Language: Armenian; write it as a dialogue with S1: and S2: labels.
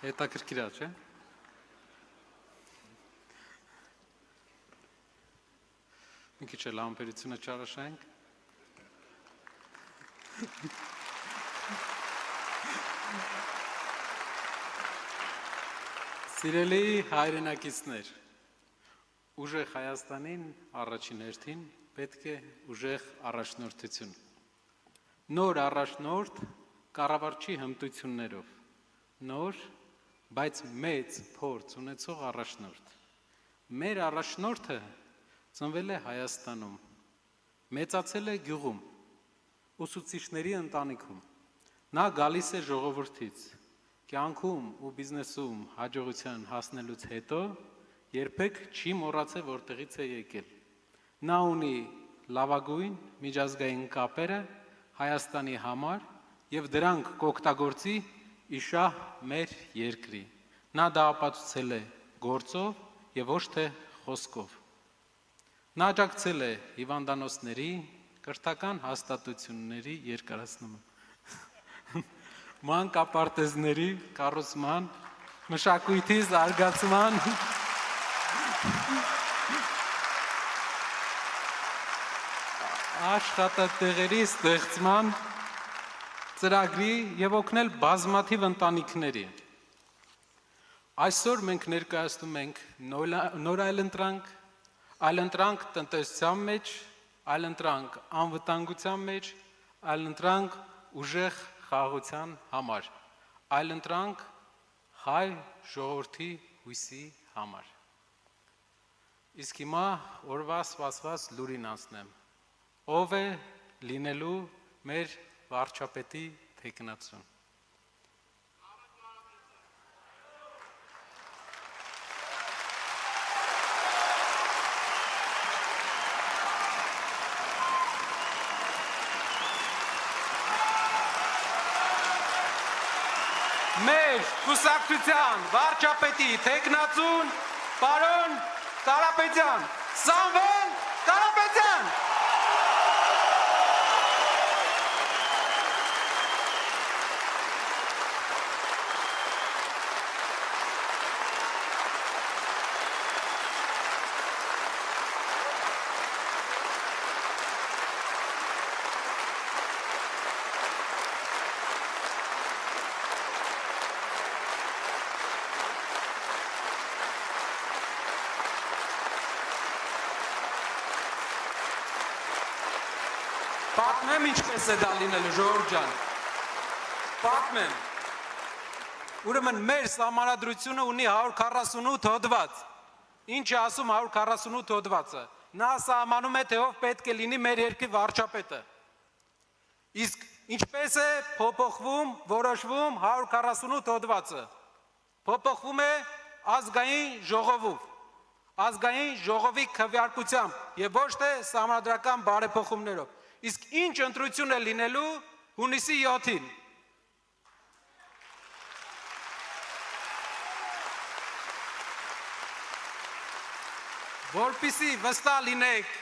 S1: Հետաքրքիր է, չէ՞։ Մի քիչ էլ համբերությունը չարաշահենք։ Սիրելի հայրենակիցներ, ուժեղ Հայաստանին առաջին հերթին պետք է ուժեղ առաջնորդություն։ Նոր առաջնորդ կառավարչի հմտություններով, նոր, բայց մեծ փորձ ունեցող առաջնորդ։ Մեր առաջնորդը ծնվել է Հայաստանում, մեծացել է գյուղում, ուսուցիչների ընտանիքում։ Նա գալիս է ժողովրդից, կյանքում ու բիզնեսում հաջողության հասնելուց հետո երբեք չի մոռացել որտեղից է եկել։ Նա ունի լավագույն միջազգային կապերը Հայաստանի համար եւ դրանք կօգտագործի իշահ մեր երկրի։ Նա դա ապացուցել է գործով եւ ոչ թե խոսքով։ Նա աջակցել է հիվանդանոցների, կրթական հաստատությունների երկարացումը, մանկապարտեզների կառուցման, մշակույթի զարգացման, աշխատատեղերի ստեղծման ծրագրի եւ օգնել բազմաթիվ ընտանիքների։ Այսօր մենք ներկայացնում ենք նոր այլընտրանք տնտեսության մեջ, այլընտրանք անվտանգության մեջ, այլընտրանք ուժեղ խաղաղության համար, այլընտրանք հայ ժողովրդի հույսի համար։ Իսկ հիմա օրվա սպասված լուրին անցնեմ։ Ով է լինելու մեր վարչապետի թեկնածուն։ Մեր կուսակցության վարչապետի թեկնածուն պարոն Կարապետյան, Սամվել Կարապետյան։ Պատմեմ ինչպես է դա լինելու, ժողովուրդ ջան, պատմեմ, ուրեմն մեր սահմանադրությունը ունի 148 հոդված, ինչ է ասում 148 հոդվածը, նա սահմանում է, թե ով պետք է լինի մեր երկրի վարչապետը, իսկ ինչպես է փոփոխվում, որոշվում 148 հոդվածը, փոփոխվում է ազգային ժողովով, ազգային ժողովի քվեարկությամբ և ոչ թե սահմանադրական բարեփոխումներով։ Իսկ ինչ ընտրություն է լինելու հունիսի 7-ին։ Որպեսզի վստահ լինեք